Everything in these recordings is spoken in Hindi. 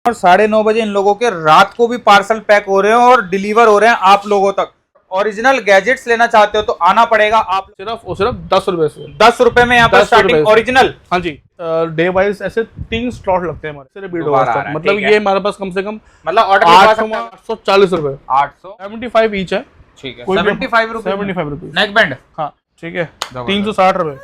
और 9:30 बजे इन लोगों के रात को भी पार्सल पैक हो रहे हैं और डिलीवर हो रहे हैं आप लोगों तक। ओरिजिनल गैजेट्स लेना चाहते हो तो आना पड़ेगा आप सिर्फ और सिर्फ 10 रुपए से। 10 रुपए में यहाँ पर स्टार्टिंग ओरिजिनल। हाँ जी, डे वाइज ऐसे 3 स्लॉट लगते हैं हमारे सिर्फ वीडियो वास्ते। मतलब ये हमारे पास कम से कम मतलब ऑर्डर 840 रुपए 875 ईच है। ठीक है 75 रुपए नेक बैंड। हाँ ठीक है 360 रुपए।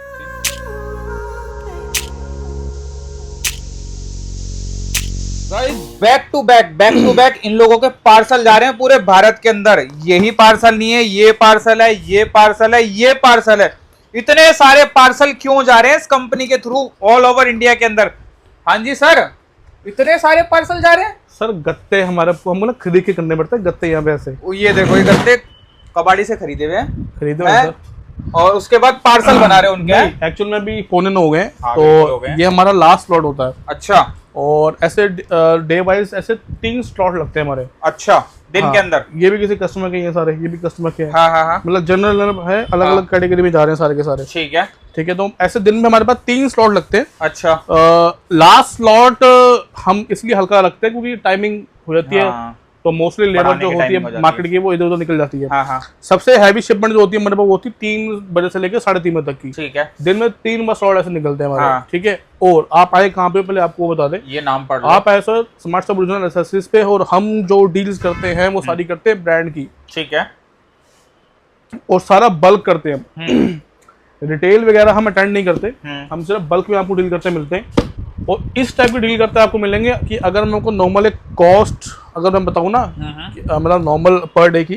बैक टू बैक इन लोगों के पार्सल जा रहे हैं पूरे भारत के अंदर। यही पार्सल नहीं है, ये पार्सल है, ये पार्सल है, ये पार्सल है। इतने सारे पार्सल क्यों जा रहे हैं इस कंपनी के थ्रू ऑल ओवर इंडिया के अंदर? हाँ जी सर, इतने सारे पार्सल जा रहे हैं। सर गत्ते हमारे हम खरीद के करने पड़ते हैं गत्ते यहाँ पे ऐसे। ये देखो, ये गत्ते कबाड़ी से खरीदे हुए हैं, खरीदे हुए सर, और उसके बाद पार्सल बना रहे हैं उनके। एक्चुअल में भी 9 हो गए, तो ये हमारा लास्ट स्लॉट होता है। अच्छा, और ऐसे डे वाइज ऐसे 3 स्लॉट लगते हैं हमारे। अच्छा, दिन के अंदर। ये भी किसी कस्टमर के, ये सारे ये भी कस्टमर के हैं। हाँ। मतलब जनरल है, अलग अलग कैटेगरी में जा रहे हैं सारे के सारे। ठीक है ठीक है, तो ऐसे दिन में हमारे पास 3 स्लॉट लगते हैं। अच्छा, लास्ट स्लॉट हम इसलिए हल्का रखते हैं क्योंकि टाइमिंग हो जाती है, तो मोस्टली लेबर जो होती है मार्केट की वो इधर उधर निकल जाती है। हाँ। सबसे हैवी शिपमेंट जो होती है हमारे पास वो होती है 3 बजे से लेकर 3:30 बजे तक की। ठीक है, दिन में 3 बस स्लॉट ऐसे निकलते हैं हमारे। ठीक है, और आप आए कहाँ पे पहले आपको बता दें, ये नाम पढ़ लो। आप आए सर स्मार्ट सब ओरिजिनल एक्सेसरीज पे, और हम जो डील्स करते हैं वो सारी करते हैं ब्रांड की। ठीक है, और सारा बल्क करते हैं। रिटेल वगैरह हम अटेंड नहीं करते, हम सिर्फ बल्क में आपको डील करते मिलते हैं। और इस टाइप की डील करते आपको मिलेंगे कि अगर मैं आपको नॉर्मल एक कॉस्ट अगर मैं बताऊँ ना, मतलब नॉर्मल पर डे की,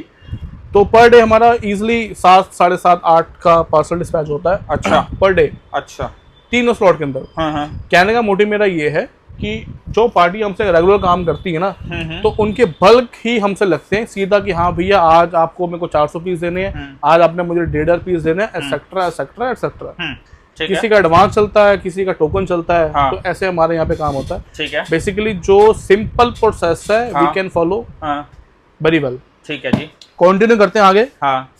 तो पर डे हमारा इजीली 7, 7:30, 8 का पार्सल डिस्पैच होता है। अच्छा, पर डे। अच्छा, 3 स्लॉट के अंदर। कहने का मोटिव मेरा ये है कि जो पार्टी हमसे रेगुलर काम करती है ना, तो उनके बल्क ही हमसे लगते हैं सीधा कि हाँ भैया आज आपको मेरे को 400 पीस देने हैं, आज आपने मुझे 1.5 पीस देने हैं, एक्सेट्रा एक्सेट्रा एक्सेट्रा। किसी का एडवांस चलता है, किसी का टोकन चलता है। हाँ। तो ऐसे हमारे यहाँ पे काम होता है। ठीक है, बेसिकली जो सिंपल प्रोसेस है we can follow very well. ठीक है जी, कंटिन्यू करते हैं आगे। हाँ।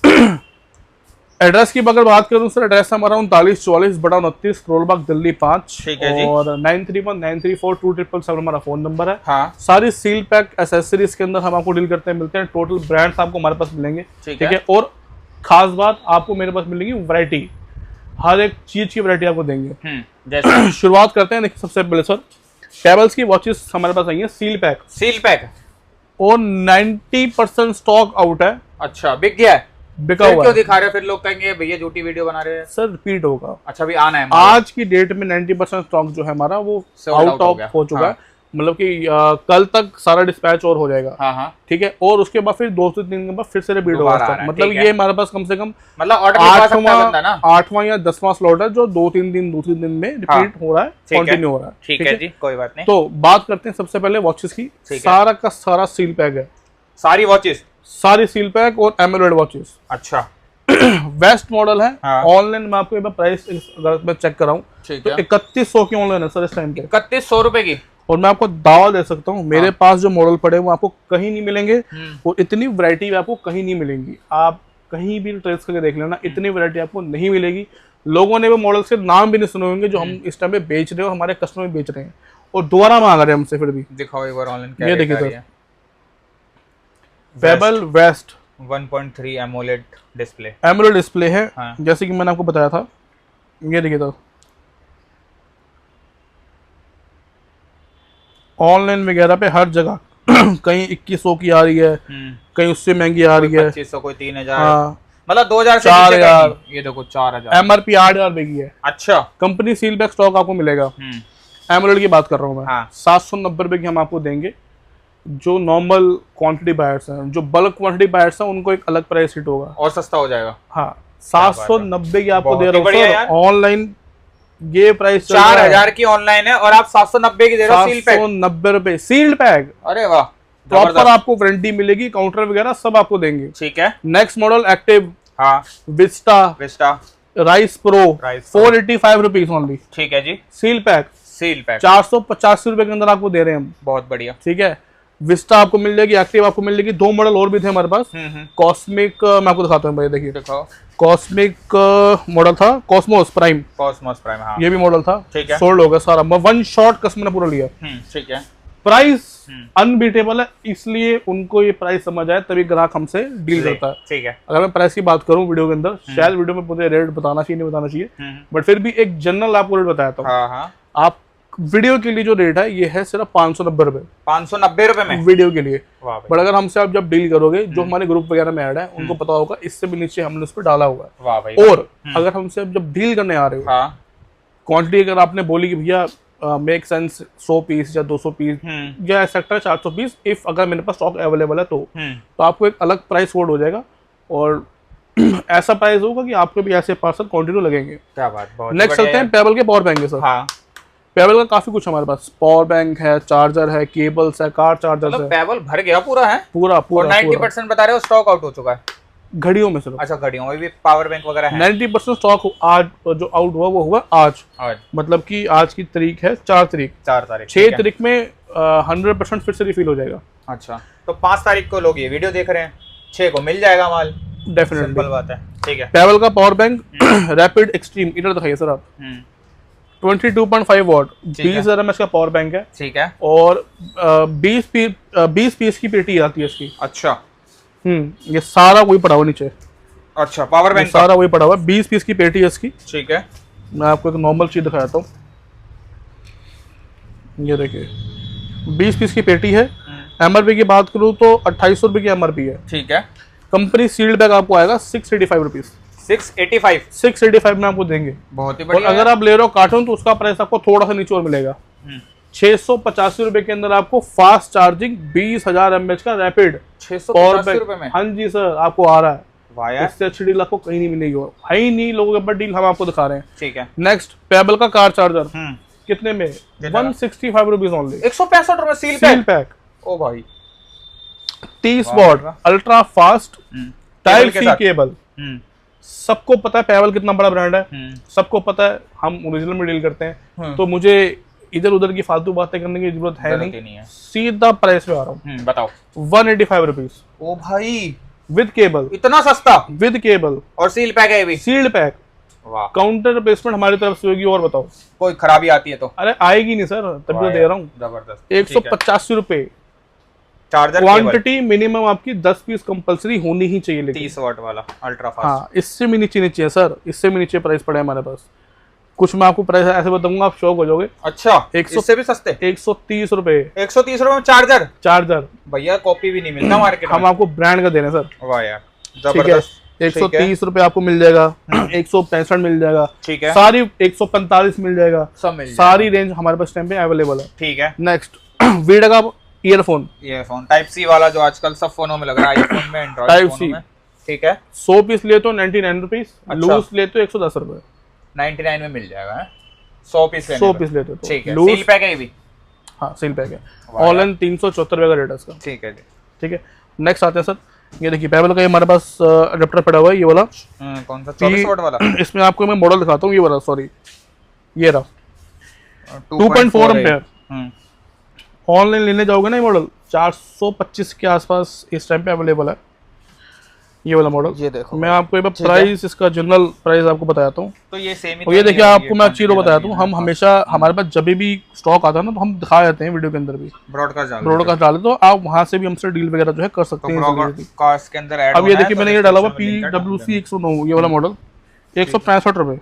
एड्रेस की अगर बात करूं सर, एड्रेस हमारा 3944/29 करोल बाग दिल्ली 5। ठीक है जी, और 9319342777 हमारा फोन नंबर है। हाँ। सारी सील पैक एसेसरीज के अंदर हम आपको डील करते हैं, मिलते हैं। टोटल ब्रांड्स आपको हमारे पास मिलेंगे। ठीक है, और खास बात आपको मेरे पास मिलेगी वैरायटी, हर एक चीज की वैरायटी आपको देंगे। जैसे शुरुआत करते हैं, देखिए सबसे पहले सर केबल्स की वॉचेस हमारे पास आई है सील पैक, और 90% स्टॉक आउट है। अच्छा, बिक गया है, बिका हुआ क्यों दिखा रहे हैं? फिर लोग कहेंगे भैया झूठी वीडियो बना रहे हैं। सर रिपीट होगा। अच्छा, अभी आना है। आज की डेट में 90% स्टॉक जो है हमारा वो आउट ऑफ हो चुका है। मतलब कि कल तक सारा डिस्पैच और हो जाएगा। हाँ। ठीक है, और उसके बाद फिर 2 से 3 दिन के बाद फिर से रिपीट होगा। मतलब ये हमारे पास कम से कम मतलब 8वां या 10वां स्लॉट है जो 2-3 दिन में रिपीट हो रहा है, कंटिन्यू हो रहा है। ठीक है जी, कोई बात नहीं। तो बात करते हैं सबसे पहले वॉचेस की। सारा का सारा सील पैक है, सारी वॉचेस, सारी सील पैक और एमोलेड वॉचेस। अच्छा, बेस्ट मॉडल है। ऑनलाइन में आपको प्राइस अगर मैं चेक कराऊं तो 3100 की ऑनलाइन है सर इस टाइम पे, 3100 रुपए की। और मैं आपको दावा दे सकता हूँ मेरे पास जो मॉडल पड़े वो आपको कहीं नहीं मिलेंगे, और इतनी वैरायटी आपको कहीं नहीं मिलेंगी। आप कहीं भी ट्रेस करके देख लेना, इतनी वैरायटी आपको नहीं मिलेगी। लोगों ने वो मॉडल से नाम भी नहीं सुने होंगे जो हम इस टाइम पे बेच रहे हैं और हमारे कस्टमर बेच रहे हैं, और दोबारा मांग रहे हैं हमसे फिर भी। दिखाओ एक बार ऑनलाइन, ये देखिए sir, Pebble Vest 1.3 AMOLED display है। जैसे कि मैंने आपको बताया था, ये देखिए तो ऑनलाइन वगैरह पे हर जगह कहीं 2100 की आ रही है, कहीं उससे महंगी आ रही है, 2500, कोई 3000, मतलब 2000 से 4000। ये देखो 4000, एमआरपी 8000 रुपए की है। अच्छा, कंपनी सील बैक स्टॉक आपको मिलेगा। एमोलेड की बात कर रहा हूँ मैं। 790 रुपए की हम आपको देंगे। जो नॉर्मल क्वांटिटी बायर्स हैं, जो बल्क क्वांटिटी बायर्स हैं, उनको एक अलग प्राइस हिट होगा और सस्ता हो जाएगा। हाँ, 790 की आपको दे रहा हूँ ऑनलाइन। ये प्राइस 4000 की ऑनलाइन है और आप 790 की दे रहे हो सील पैक। 790 रुपए सील्ड पैक। अरे वाह, प्रॉपर आपको वारंटी मिलेगी, काउंटर वगैरह सब आपको देंगे। ठीक है, नेक्स्ट मॉडल एक्टिव, हाँ, Vista rice pro 485 rupees only. ठीक है जी, सील पैक 485 रुपए के अंदर आपको दे रहे हैं हम। बहुत बढ़िया। ठीक है, विस्टा आपको मिल जाएगी, एक्टिव आपको मिल जाएगी। 2 मॉडल और भी थे हमारे पास। कॉस्मिक मैं आपको दिखाता हूँ भाई, देखिए दिखाओ। कॉस्मिक मॉडल था, कॉस्मोस प्राइम। हाँ। ये भी मॉडल था। ठीक है, सोल्ड हो गया सारा, 1 शॉट कस्टमर ने पूरा लिया। ठीक है, प्राइस अनबीटेबल है, इसलिए उनको ये प्राइस समझ आए तभी ग्राहक हमसे डील करता है। ठीक है। अगर मैं प्राइस की बात करूं वीडियो के अंदर, शायद वीडियो में मुझे रेट बताना चाहिए नहीं बताना चाहिए, बट फिर भी एक जनरल आपको रेट बताया था। हाँ। आप वीडियो के लिए जो रेट है ये है सिर्फ 590 रुपए। 590 रुपए में वीडियो के लिए। बट अगर हमसे आप जब डील करोगे, जो हमारे ग्रुप वगैरह में ऐड है उनको पता होगा, इससे भी नीचे हमने उस पर डाला हुआ है। वाह भाई। और अगर हमसे आप जब डील करने आ रहे हो, क्वांटिटी अगर आपने बोली कि भैया मेक सेंस 100 पीस या 200 पीस या एक्सेट्रा 400 पीस, इफ अगर मेरे पास स्टॉक अवेलेबल है तो आपको एक अलग प्राइस कोड हो जाएगा और ऐसा प्राइस होगा कि आपको भी ऐसे पार्सल कंटिन्यू लगेंगे। क्या बात। नेक्स्ट चलते हैं पेबल के पावर बैंक है सर। हाँ। पेबल का काफी कुछ हमारे पास, पावर बैंक है, चार्जर है, केबल्स है, कार चार्जर है। पेबल भर गया पूरा है। पूरा 90% बता रहे हो स्टॉक आउट हो चुका है घड़ियों में सिर्फ। अच्छा, घड़ियों में भी पावर बैंक वगैरह है। 90% स्टॉक आज जो आउट हुआ वो हुआ आज। मतलब कि आज की तारीख है 4 तारीख। 6 तारीख में 100% फिर से रिफिल हो जाएगा। अच्छा, तो 5 तारीख को लोग ये वीडियो देख रहे हैं, 6 को मिल जाएगा माल। डेफिनेटली, सिंपल बात है। ठीक है। पेबल का पावर बैंक रैपिड एक्सट्रीम, इधर दिखाइए सर आप। 22.5 वॉट 20,000 mAh का पावर बैंक है। ठीक है। और 20 पीस की पेटी आती है इसकी। अच्छा। ये सारा वही पड़ा हुआ नीचे। अच्छा, पावर बैंक सारा वही पड़ा हुआ है। 20 पीस की पेटी है इसकी। ठीक है। मैं आपको एक नॉर्मल चीज दिखाता हूँ। ये देखिए 20 पीस की पेटी है। एमआरपी की बात करूँ तो 2800 रुपये की एमआरपी है। ठीक है। कंपनी सील्ड बैग आपको आएगा 685 रुपीज। 685 में आपको देंगे। बहुत ही बढ़िया। और अगर आप ले रहे हो कार्टून तो उसका प्राइस आपको थोड़ा सा नीचे और मिलेगा। 685 रुपए के अंदर आपको फास्ट चार्जिंग 20,000 mAh का रैपिड 685 रुपए में। हाँ जी सर, आपको आ रहा है। वाह यार, इससे अच्छी डील आपको कहीं नहीं मिलेगी और है ही नहीं। लोगों के ऊपर डील हम आपको दिखा रहे हैं। ठीक है। नेक्स्ट पेबल का कार चार्जर कितने में? 165 रुपीज ओनली। 165 रुपए सील पैक। ओ भाई, 30 watt ultra fast type C cable. सबको पता है पेबल कितना बड़ा ब्रांड है, सबको पता है हम ओरिजिनल में डील करते हैं, तो मुझे इधर उधर की फालतू बातें करने की जरूरत है नहीं है। सीधा प्राइस पे आ रहा हूँ। बताओ। 185 रुपीज। ओ भाई, विद केबल। इतना सस्ता? विद केबल और सील पैक है भी। Sealed pack. वाह। काउंटर रिप्लेसमेंट हमारी तरफ से होगी। और बताओ, कोई खराबी आती है तो? अरे आएगी नहीं सर, तभी तो दे रहा हूँ। जबरदस्त। 185 रुपए चार्जर। क्वांटिटी मिनिमम आपकी 10 पीस कंपलसरी होनी ही चाहिए। 30 वाट वाला अल्ट्रा फास्ट। हाँ, इससे भी नीचे है सर, इससे भी नीचे प्राइस पड़े हमारे पास। कुछ मैं आपको प्राइस ऐसे बताऊंगा, आप शॉक हो जाओगे। अच्छा, इससे भी सस्ते? 130 रुपए। 130 रुपए में चार्जर भैया, कॉपी भी नहीं मिलता मार्केट में। हम आपको ब्रांड का दे रहे हैं सर। वाह यार, जबरदस्त। 130 रुपए आपको मिल जाएगा, 165 मिल जाएगा। ठीक है। सारी 145 मिल जाएगा, सब मिल जाएगा। सारी रेंज हमारे पास टाइम पे अवेलेबल है। ठीक है। नेक्स्ट वीडा का ईयरफोन टाइप सी वाला, जो आजकल सब फोनों में लग रहा है, आईफोन में, एंड्रॉइड टाइप फोनों सी। में। ठीक है। 100 पीस ले तो 99 रुपीज, लूज ले तो 110 रुपए। 99 में मिल जाएगा। 100 पीस 100 पीस लेते तो। ठीक है। सील पैक है भी? हाँ, सील पैक है। ऑनलाइन 374 रुपए का रेट है इसका। ठीक है जी। ठीक है। नेक्स्ट आते हैं सर, ये देखिए पेबल का हमारे पास अडेप्टर पड़ा हुआ है, ये वाला। कौन सा? 24 वाट वाला? इसमें आपको मैं मॉडल दिखाता हूँ, ये वाला, सॉरी ये रहा 2.4 एम्पेयर। ऑनलाइन लेने जाओगे ना, ये मॉडल 425 के आसपास इस टाइम पे अवेलेबल है, ये वाला मॉडल। ये देखो, मैं आपको एक बार प्राइस, इसका जनरल प्राइस आपको बताता हूँ। तो ये सेम ही। और ये देखिए, आपको मैं अच्छी बताता हूँ, हम हमेशा हमारे पास जब भी स्टॉक आता है ना, तो हम दिखा जाते हैं वीडियो के अंदर भी, ब्रॉडकास्ट डाले, तो आप वहाँ से भी हमसे डील वगैरह जो है कर सकते हैं। अब ये देखिए, मैंने ये डाला हुआ PWC 109, ये वाला मॉडल 165 रुपए।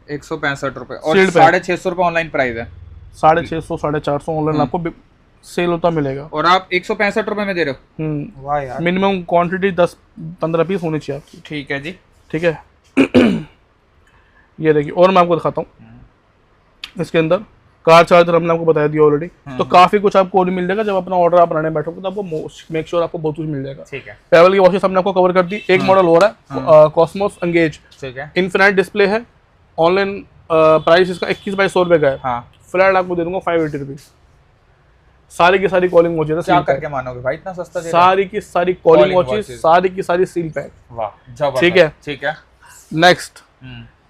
165 रुपए और 650 रुपए ऑनलाइन प्राइस है। 650 450 ऑनलाइन आपको सेल होता मिलेगा, और आप 165 रुपए में दे रहे हो। वाह यार। मिनिमम क्वांटिटी 10-15 पीस होनी चाहिए आपकी। ठीक है जी। ठीक है। ये देखिए, और मैं आपको दिखाता हूँ इसके अंदर कार चार्जर हमने आपको बताया दिया ऑलरेडी। तो काफी कुछ आपको और मिल जाएगा। जब अपना ऑर्डर आप बनाने बैठोगे तो आपको मेक श्योर आपको बहुत कुछ मिल जाएगा। ठीक है। पेबल की वॉचेस हमने आपको कवर कर दी। एक मॉडल हो रहा है कॉस्मोस एंगेज। ठीक है। इन्फिनाइट डिस्प्ले है। ऑनलाइन प्राइस इसका 21/100 रुपए का है। फ्लैट आपको दे दूंगा 580 रुपीज। सारी की सारी कॉलिंग वॉचेस, क्या करके मानोगे भाई, इतना सस्ता दे रहे? सारी की सारी कॉलिंग वॉचेस, सारी की सारी सील पैक। वाह, जबरदस्त। ठीक है। ठीक है। नेक्स्ट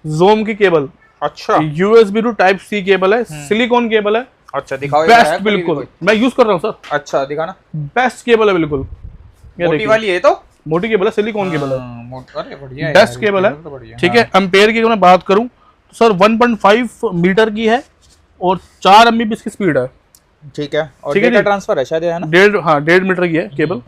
ज़ूम की केबल। अच्छा। USB to type C cable है, सिलिकॉन केबल है। अच्छा, दिखाओ। बेस्ट, बिल्कुल मैं यूज कर रहा हूँ सर। अच्छा, दिखाना। बेस्ट केबल है बिल्कुल। मोटी वाली है, तो मोटी केबल है, सिलिकॉन केबल है। अरे बढ़िया है, बेस्ट केबल है। ठीक है। एम्पेयर की अगर मैं बात करूं तो सर 1.5 मीटर की है और 4 Mbps की स्पीड है। ठीक है। और ठीक है डेटा जी। ट्रांसफर है शायद, है ना? 1.5 मीटर की है केबल।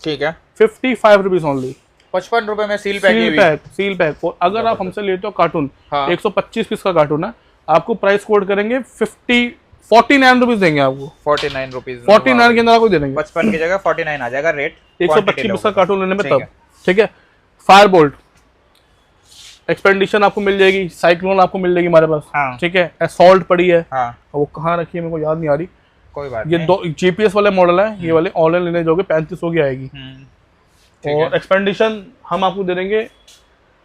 ठीक है। 55 रुपीज ओनली। 55 रुपए में सील पैक। Seal pack. और अगर आप हमसे लेते हो कार्टून, हाँ। 125 पीस का कार्टून है, आपको प्राइस कोड करेंगे 49 रुपीज देंगे आपको। 49 रुपीज, 49 के अंदर आपको दे देंगे। 55 की जगह 49 आ जाएगा रेट। 125 पीस का कार्टून लेने में ठीक तब। है। ठीक है। फायर बोल्ट एक्सपेंडिशन आपको मिल जाएगी, साइक्लोन आपको मिल जाएगी हमारे पास। हाँ। ठीक है। असॉल्ट पड़ी है। हाँ। वो कहाँ रखी है मेरे को याद नहीं आ रही। कोई बात ये नहीं। दो जीपीएस वाले मॉडल है, ये वाले ऑनलाइन लेने जाओगे 3500 की आएगी। ठीक और है। एक्सपेंडिशन हम आपको दे देंगे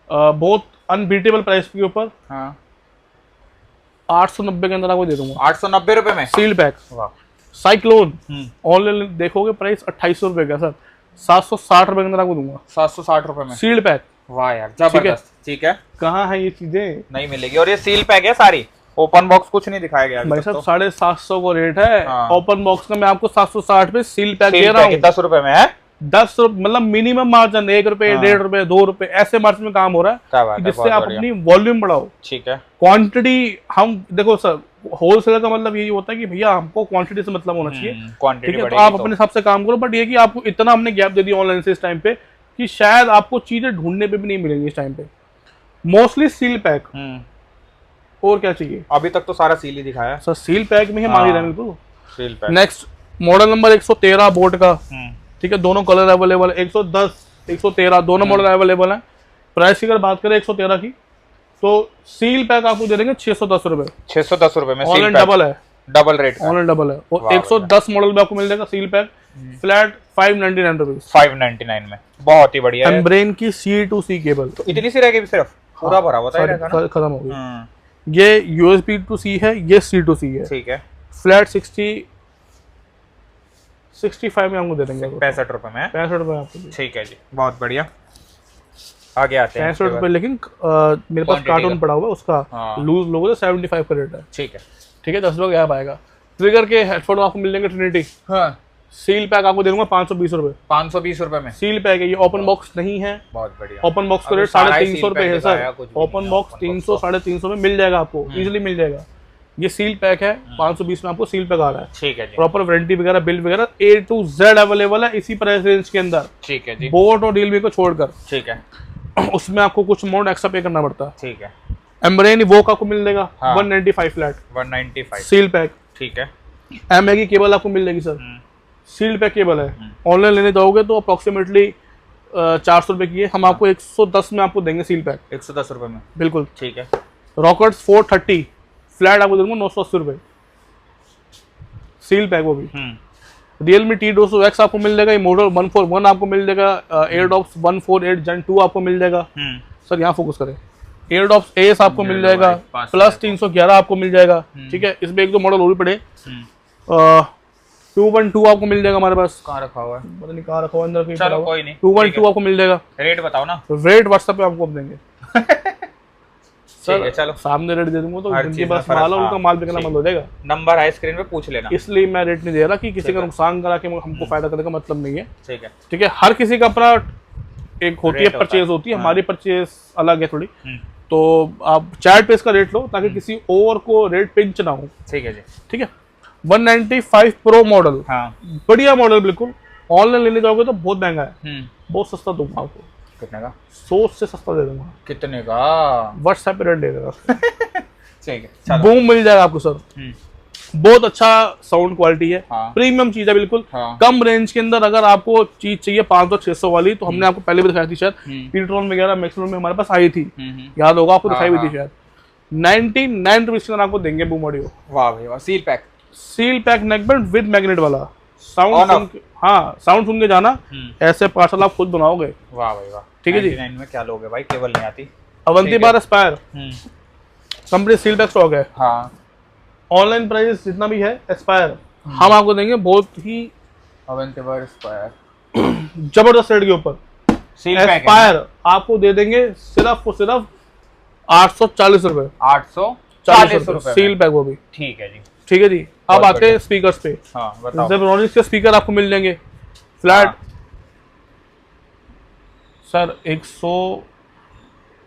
बहुत अनबीटेबल प्राइस के ऊपर। हाँ। 890 के अंदर आपको दे दूंगा। 890 रुपए में सील पैक। वाह। साइक्लोन ऑनलाइन देखोगे प्राइस 2800 रुपए का सर, 760 रुपए के अंदर आपको दूंगा। 760 रुपए में सील्ड पैक। वाह यार जबरदस्त। ठीक है। कहाँ है ये चीजें? नहीं मिलेगी। और ये सील पैक है सारी, ओपन बॉक्स कुछ नहीं दिखाया गया अभी भाई तक साहब तो। 750 को रेट है। हाँ। ओपन बॉक्स का मैं आपको 760 पे सील पैक दे सील रहा पैक हूँ। 10 रुपए में है। 10 रुपए मतलब मिनिमम मार्जिन, 1 रुपए, हाँ। 1.5 रुपए, 2 रुपए ऐसे मार्जिन में काम हो रहा क्या है बात कि है, जिससे बहुत आप बढ़िया। अपनी वॉल्यूम बढ़ाओ। ठीक है। क्वांटिटी हम देखो सर, होलसेलर का मतलब यही होता है कि भैया हमको क्वांटिटी से मतलब होना चाहिए। क्वांटिटी ठीक है। तो बढ़ेगी आप अपने हिसाब से काम करो, बट ये कि आपको इतना हमने गैप दे दिया ऑनलाइन से इस टाइम पे कि शायद आपको चीजें ढूंढने पे भी नहीं मिलेंगी इस टाइम पे। Mostly seal pack. और क्या चाहिए? अभी तक तो सारा सील ही दिखाया। सर सील पैक में ही मांग रहे हैं बिल्कुल। Seal pack. Next model number 113 boat का। ठीक है। दोनों कलर अवेलेबल है, 110 113 दोनों मॉडल अवेलेबल है। प्राइस की अगर बात करें 113 की, तो सील पैक आपको दे देंगे 610 रुपए। 610 रुपए में ऑनलाइन डबल है। डबल रेट का। ऑनलाइन डबल है। और वाह, 110 मॉडल में आपको मिल जाएगा सील पैक फ्लैट 599 रुपीज। 599 में बहुत ही बढ़िया है। एम्ब्रेन की C2C केबल। तो इतनी सी रहेगी सिर्फ, पूरा भरा हुआ था ये रहेगा ना? खत्म हो गई। ये USB to C है, ये C2C है। ठीक है। फ्लैट 65 में हमको दे देंगे। 65 रुपए में। 65 रुपए आपको दे। ठीक है जी, बहुत बढ़िया। आगे आते हैं। 65 रुपए। लेकिन मेरे पास Quantity कार्टून का। पड़ा हुआ है, उसका हाँ। लूज लोगो 75 का रेट है। ठीक है। ठीक है। 10 रुपए गैप आएगा। ट्रिगर के हेडफोन आपको मिल जाएंगे ट्रिनिटी। हाँ। सील पैक आपको दे दूंगा 520 रुपए। 520 रुपए में सील पैक है, ये ओपन बॉक्स नहीं है। बहुत बढ़िया। ओपन बॉक्स का अभी रेट सारा ही 350 seal रुपए pack है दिखाया, सर। कुछ भी ओपन नहीं बॉक्स है, 300 350 में मिल जाएगा आपको, इजीली मिल जाएगा। ये सील पैक है, 520 में आपको सील पैक आ रहा है। ठीक है जी। प्रॉपर वारंटी वगैरह, बिल वगैरह A to Z अवेलेबल है इसी प्राइस रेंज के अंदर, ठीक है जी। बोट और रियलमी को छोड़कर। ठीक है। उसमें आपको कुछ अमाउंट एक्स्ट्रा पे करना पड़ता है। ठीक है। एम्ब्रेन वो आपको मिल जाएगा हाँ। 195 फ्लैट 195। Seal pack. ठीक है। MA की केबल आपको मिल जाएगी सर, सील पैक केबल है। ऑनलाइन लेने जाओगे तो अप्रोक्सीमेटली 400 रुपए की है, हम आपको 110 में आपको देंगे सील पैक। 110 रुपए में। बिल्कुल। ठीक है। रॉकेट्स 430 फ्लैट आपको दूंगा 980 रुपए, सील पैक वो भी। रियलमी T200X आपको मिल जाएगा, ये मॉडल 141 आपको मिल जाएगा, एयरडॉप्स 148 Gen 2 आपको मिल जाएगा। सर यहाँ फोकस करें, एयरडॉप्स एस आपको मिल जाएगा, प्लस 311 आपको मिल जाएगा। ठीक है। इसमें एक दो मॉडल और भी पड़े, 212 आपको मिल जाएगा हमारे पास। कहाँ रखा हुआ है? पता नहीं कहाँ रखा हुआ, अंदर कहीं पड़ा चलो हुआ। कोई नहीं। 212 आपको मिल जाएगा। रेट बताओ ना। रेट व्हाट्सएप पे आपको अब देंगे। ठीक है चलो। सामने रेट दे दूंगा तो हर जिनके चीज़ में पास फर्क, माल है हाँ, उनका माल बिकना ठीक। बंद हो जाएगा। नंबर है स्क्रीन पे, पूछ लेना। इसलिए मैं रेट नहीं दे रहा कि किसी का नुकसान करा के हमको फायदा करने का मतलब नहीं है। ठीक है। ठीक है। हर किसी का अपना एक होती है रेट होता परचेज है। होती है, हाँ। हमारी परचेज अलग है थोड़ी। तो आप चैट पे इसका रेट लो ताकि किसी और को रेट पिंच ना हो। ठीक है जी। ठीक है। 195 प्रो मॉडल, हाँ। बढ़िया मॉडल बिल्कुल। ऑनलाइन लेने जाओगे तो बहुत महंगा है, बहुत सस्ता दूंगा आपको। कितने का? 100 से सस्ता दे दूंगा। कितने का? व्हाट्सएप पे रेट दे देगा। ठीक है चलो। बूम मिल जाएगा आपको सर, बहुत अच्छा साउंड क्वालिटी है। हाँ। प्रीमियम चीज है बिल्कुल। हाँ। कम रेंज के अंदर अगर आपको चीज चाहिए 500-600 वाली, तो हमने आपको पहले भी दिखाई थी शायद, पीट्रॉन वगैरह मैक्सिमम में हमारे पास आई थी, याद होगा आपको, दिखाई हुई थी शायद। 99 रुपीज के अंदर आपको देंगे बूम ऑडियो। वाह भाई वाह। Seal pack. Seal pack neckband with magnet वाला On साउंड off। हाँ, साउंड सुन के जाना, ऐसे पार्सल आप खुद बनाओगे। वाह भाई वाह। ठीक है जी। 99 में क्या लोगे भाई, केवल नहीं आती। अवंती बार aspire company seal pack stock है। हाँ। ऑनलाइन प्राइस जितना भी है एस्पायर हम आपको देंगे बहुत ही अवंती बार एस्पायर जबरदस्त रेट के ऊपर। सील पैक है। एस्पायर आपको दे देंगे सिर्फ और सिर्फ 840 रुपए। 840 रुपए सील पैक वो भी। ठीक है जी। ठीक है जी। अब आते हैं स्पीकर्स पे। हाँ बताओ। जेब्रॉनिक्स के स्पीकर आपको मिल जाएंगे फ्लैट। हाँ। सर 100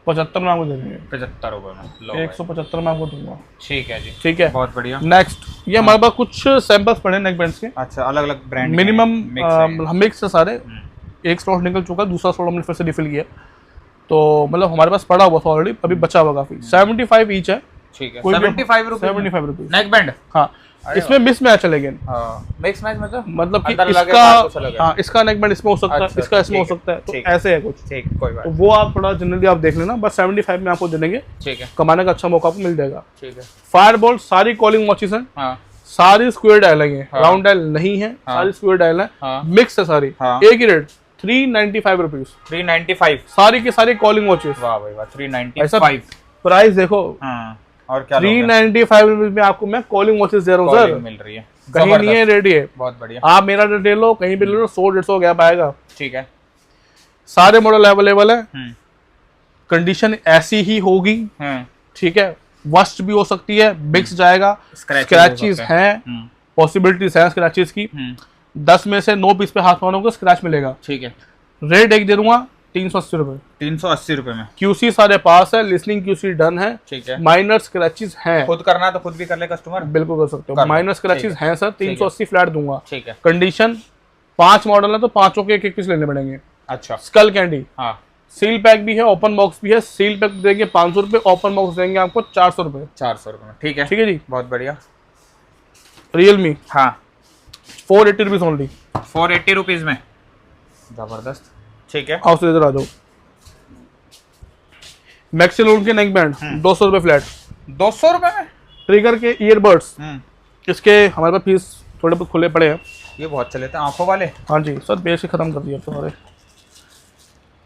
75 में आपको दे देंगे। 75 रुपए में, लो 175 में आपको दूंगा। ठीक है जी, ठीक है, बहुत बढ़िया। नेक्स्ट ये हमारे पास कुछ सैंपल्स पड़े नेक बैंड्स के। अच्छा, अलग अलग ब्रांड मिनिमम मिक्स है सारे। एक स्लॉट निकल चुका है, दूसरा स्लॉट हमने फिर से रिफिल किया, तो मतलब हमारे पास पड़ा हुआ था ऑलरेडी, अभी बचा हुआ काफी। 75 ईच है। ठीक है, 75 रुपीज नेक बैंड। हाँ, इसमें मिस मैच चलेगा। मिक्स मैच मतलब कि इसका इसका नेक बैंड इसमें हो सकता है, इसका इसमें हो सकता है, तो ऐसे है कुछ। ठीक, कोई बात। तो वो आप थोड़ा जनरली आप देख लेना, बस 75 में आपको दे देंगे। ठीक है, कमाने का अच्छा मौका आपको मिल जाएगा। ठीक है। फायरबोल्ट सारी कॉलिंग वॉचेस हैं, सारी स्क्वायर डायल है, राउंड डायल नहीं है, सारी स्क्वायर डायल है, मिक्स है सारी। एक ही रेट 395 रुपीज। 395 सारी की सारी कॉलिंग वॉचेस। वाह भाई वाह, 395 प्राइस देखो। और क्या 395 रुपीज में आपको मैं कॉलिंग वॉचेस दे रहा हूँ सर, मिल रही है, कहीं नहीं है, रेडी है। बहुत बढ़िया। आप मेरा रेट ले लो, कहीं भी ले लो, 100-150 गैप आएगा। ठीक है, सारे मॉडल अवेलेबल है। कंडीशन ऐसी ही होगी। ठीक है, वस्ट भी हो सकती है, बिक्स जाएगा, स्क्रैचेस हैं, पॉसिबिलिटीज है स्क्रैचेस की। 10 में से 9 पीस पे हाथ मारोगे को स्क्रैच मिलेगा। ठीक है, रेट एक दे दूंगा 380 रुपए। 380 रुपए में। QC सारे पास है, लिसनिंग QC डन है। ठीक है, माइनर स्क्रैचेस हैं, खुद करना है तो खुद भी कर ले कस्टमर, बिल्कुल कर सकते हो। माइनर स्क्रैचेस हैं सर, 380 फ्लैट दूंगा। ठीक है। कंडीशन 5 मॉडल है तो 5 के एक पीस लेने पड़ेंगे। अच्छा, स्कल कैंडी, हाँ, सील पैक भी है, ओपन बॉक्स भी है। सील पैक देंगे 500 रुपए, ओपन बॉक्स देंगे आपको 400 रुपए। 400 रुपए में। ठीक है, ठीक है जी, बहुत बढ़िया। रियलमी, हाँ, 480 रुपीज ओनली। 480 रुपीज में, जबरदस्त। ठीक है, आओ से इधर आ जाओ। मैक्सिलोन के नेक बैंड 200 रुपए फ्लैट। 200 रुपए में। ट्रिगर के ईयरबड्स, इसके हमारे पास पीस थोड़े बहुत खुले पड़े हैं। ये बहुत चले थे आंखों वाले। हाँ जी सर, बेच के खत्म कर दिया तुम्हारे।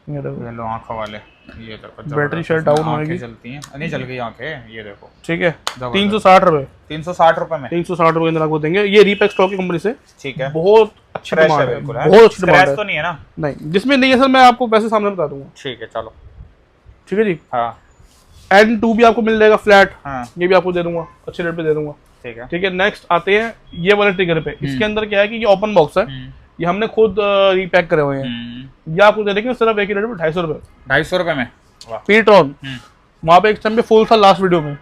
ये देखो, ये लो आंखों वाले, ये देखो, बैटरी शेयर डाउन होगी, चलती हैं, नहीं जल गई आंखें, ये देखो। ठीक है, 360 रुपए। 360 रुपए में, 360 रुपए के अंदर आपको देंगे। ये रीपैक स्टॉक की कंपनी से। ठीक है, बहुत अच्छी डिमांड है, बिल्कुल बहुत अच्छी डिमांड है। तो नहीं है ना? नहीं, जिसमें नहीं है सर मैं आपको पैसे सामने बता दूंगा। ठीक है, चलो, ठीक है जी। हाँ, N2 भी आपको मिल जाएगा फ्लैट। हाँ, ये भी आपको दे दूंगा, अच्छे रेट पे दे दूंगा। ठीक है। ठीक है, नेक्स्ट आते हैं ये वाले ट्रिगर पे। इसके अंदर क्या है कि ये ओपन बॉक्स है, ये हमने खुद रीपैक करे हुए हैं। ये आपको दे देंगे सिर्फ एक ही रेट पे 250 रुपए। 250 रुपए में। पीट्रॉन वहाँ पे एक टाइम पे फुल था लास्ट वीडियो में,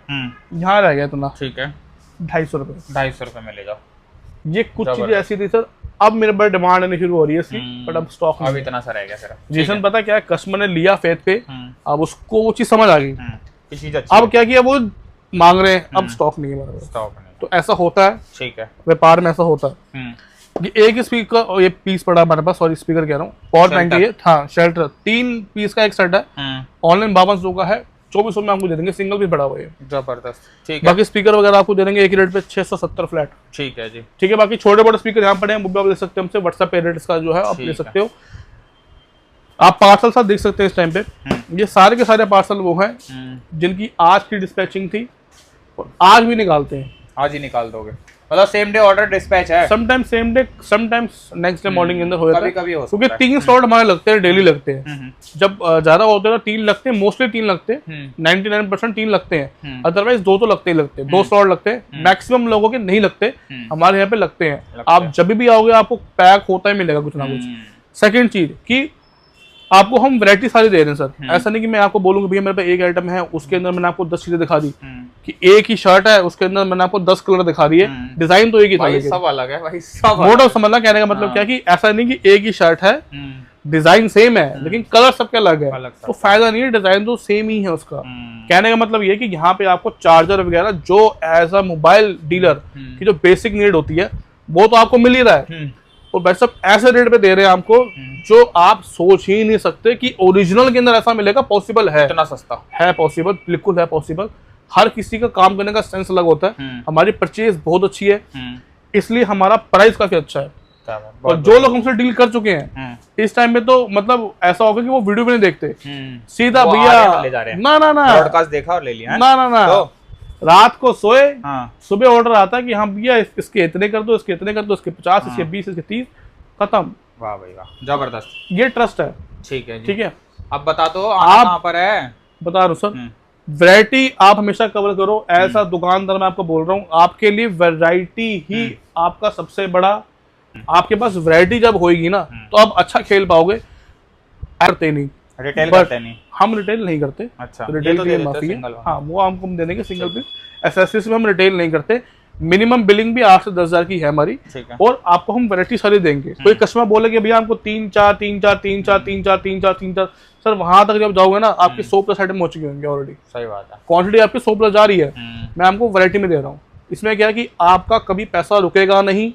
यहाँ रह गया इतना। ठीक है, 250 रुपए। 250 रुपए में ले जाओ। ये कुछ चीजें ऐसी थी सर, अब मेरे पर डिमांड आनी शुरू हो रही है इसकी, बट अब स्टॉक अब इतना सा रह गया सर। जिसन पता क्या है, कस्टमर ने लिया फेथ पे, अब उसको वो चीज समझ आ गई, चीज अब क्या किया वो मांग रहे हैं, अब स्टॉक नहीं है, स्टॉक नहीं। तो ऐसा होता है। ठीक है, व्यापार में ऐसा होता है। ये एक स्पीकर, ये पीस पड़ा हमारे पास, सॉरी स्पीकर कह रहा हूँ, पॉवर बैंक है, हाँ शेल्टर 3 पीस का एक सेट है। ऑनलाइन 5200 का है, 2400 में आपको दे देंगे, सिंगल पीस पड़ा हुआ है। जबरदस्त। ठीक है, बाकी स्पीकर वगैरह आपको दे देंगे एक ही रेट पे 670 फ्लैट। ठीक है जी। ठीक है, बाकी छोटे बड़े स्पीकर यहाँ पड़े हैं, वो भी आप ले सकते हैं हमसे, व्हाट्सएप पे रेट्स का जो है आप ले सकते हो। आप पार्सल साथ देख सकते हैं इस टाइम पे। ये सारे के सारे पार्सल वो हैं जिनकी आज की डिस्पैचिंग थी और आज भी निकालते हैं। आज ही निकाल दोगे मतलब सेम डे ऑर्डर डिस्पैच है? Sometimes same day, sometimes next day morning के अंदर हो जाता है, कभी हो सकता है, क्योंकि 3 स्लॉट हमारे लगते हैं, डेली लगते हैं। जब ज्यादा होते हैं तो 3 लगते हैं, मोस्टली 3 लगते हैं, 99% 3 लगते हैं, अदरवाइज 2 तो लगते ही लगते हैं, 2 स्लॉट लगते हैं। मैक्सिमम लोगों के नहीं लगते, हमारे यहाँ पे लगते हैं। आप जब भी आओगे आपको पैक होता ही मिलेगा कुछ ना कुछ। सेकेंड चीज कि आपको हम वैरायटी सारी दे रहे हैं सर, ऐसा नहीं कि मैं आपको बोलूंगा भैया मेरे पे एक आइटम है, उसके अंदर मैंने आपको 10 चीजें दिखा दी, कि एक ही शर्ट है उसके अंदर मैंने आपको 10 कलर दिखा दिए, डिजाइन तो एक ही था, भाई सब अलग है भाई, सब मोटो समझना कहने का मतलब क्या कि ऐसा नहीं कि एक ही शर्ट है, डिजाइन सेम है लेकिन कलर सबके अलग है, तो फायदा नहीं है, डिजाइन तो सेम ही है उसका। कहने का मतलब ये कि यहाँ पे आपको चार्जर वगैरह जो एज अ मोबाइल डीलर की जो बेसिक नीड होती है वो तो आपको मिल ही रहा है, और भाई सब ऐसे रेट पे दे रहे हैं आपको जो आप सोच ही नहीं सकते कि ओरिजिनल के अंदर ऐसा मिलेगा। पॉसिबल है, इतना सस्ता है, पॉसिबल, बिल्कुल है पॉसिबल। हर किसी का काम करने का सेंस अलग होता है। हमारी परचेज बहुत अच्छी है, इसलिए हमारा प्राइस काफी अच्छा है। और जो लोग हमसे डील कर चुके हैं इस टाइम में तो मतलब ऐसा होगा कि वो वीडियो भी नहीं देखते, सीधा भैया ना ना ना ब्रॉडकास्ट देखा और ले लिया, ना ना ना रात को सोए, सुबह ऑर्डर आता है कि हाँ भैया इसके इतने कर दो, इसके इतने कर दो, इसके 50, इसके 20, इसके 30, खत्म। वाह भाई वाह, जबरदस्त। ये ट्रस्ट है। ठीक है, ठीक है। अब बता दो आप कहाँ पर है? बता रहा हूँ सर, वैरायटी आप हमेशा कवर करो, ऐसा दुकानदार मैं आपको बोल रहा हूँ, आपके लिए वैरायटी ही आपका सबसे बड़ा, आपके पास वैरायटी जब होगी ना तो आप अच्छा खेल पाओगे। करते नहीं, रिटेल करते नहीं। हम रिटेल नहीं करते। अच्छा, रिटेल तो के दे लिए देते माफी है। सिंगल वाला। हाँ, वो हमको हम दे देंगे सिंगल पे। एसेसरीज में हम रिटेल नहीं करते। मिनिमम बिलिंग भी 8 से 10 हज़ार की है हमारी। ठीक है। और आपको हम वैरायटी सारी देंगे। कोई कस्टमर बोले कि भैया हमको 3-4 सर वहां तक जब जाओगे ना आपके 100+ आइटम हो चुके होंगे ऑलरेडी। सही बात है। क्वांटिटी आपकी 100+ जा रही है। मैं आपको वैरायटी में दे रहा हूँ। इसमें क्या है कि आपका कभी पैसा रुकेगा नहीं,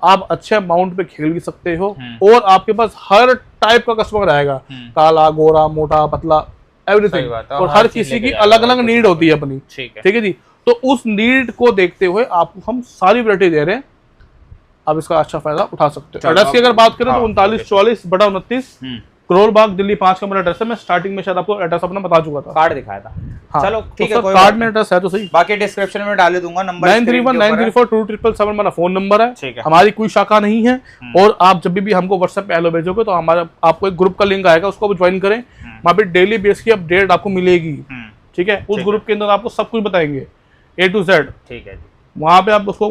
आप अच्छे अमाउंट पे खेल भी सकते हो, और आपके पास हर टाइप का कस्टमर आएगा, काला, गोरा, मोटा, पतला, एवरीथिंग। और हर किसी की अलग अलग नीड होती है अपनी। ठीक है जी। तो उस नीड को देखते हुए आपको हम सारी वैरायटी दे रहे हैं, आप इसका अच्छा फायदा उठा सकते हो। एड्रेस की अगर बात करें तो 3944/29 करोल बाग, दिल्ली 5 का मेरा एड्रेस है। मैं स्टार्टिंग में शायद आपको एड्रेस अपना बता चुका था, कार्ड दिखाया था। हाँ, चलो ठीक तो है, कोई कार्ड में एड्रेस है तो सही। बाकी डिस्क्रिप्शन में डाल दूंगा नंबर। 9319342777 हमारा फोन नंबर है। ठीक है। हमारी कोई शाखा नहीं है। और आप जब भी हमको व्हाट्सएप पे हेलो भेजोगे तो हमारा आपको एक ग्रुप का लिंक आएगा, उसको आप ज्वाइन करें। वहाँ पे डेली बेस की अपडेट आपको मिलेगी। ठीक है। उस ग्रुप के अंदर आपको सब कुछ बताएंगे A to Z। ठीक है जी। वहाँ पे आप उसको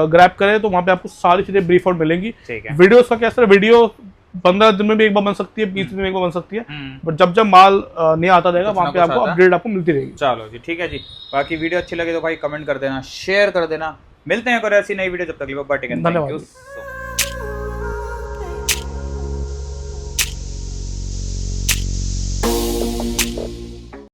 ग्रैब करें तो वहाँ पे आपको सारी चीजें ब्रीफ आउट मिलेंगी। ठीक है। वीडियो का कैसा, वीडियो 15 दिन में भी एक बार बन सकती है, 20 दिन में एक बार बन सकती है, बट जब जब माल नहीं आता रहेगा वहाँ पे आपको अपडेट आपको मिलती रहेगी। चलो जी, ठीक है जी। बाकी वीडियो अच्छी लगे तो भाई कमेंट कर देना, शेयर कर देना। मिलते हैं कोई ऐसी नई वीडियो, जब तक के लिए bye, take care, thank you.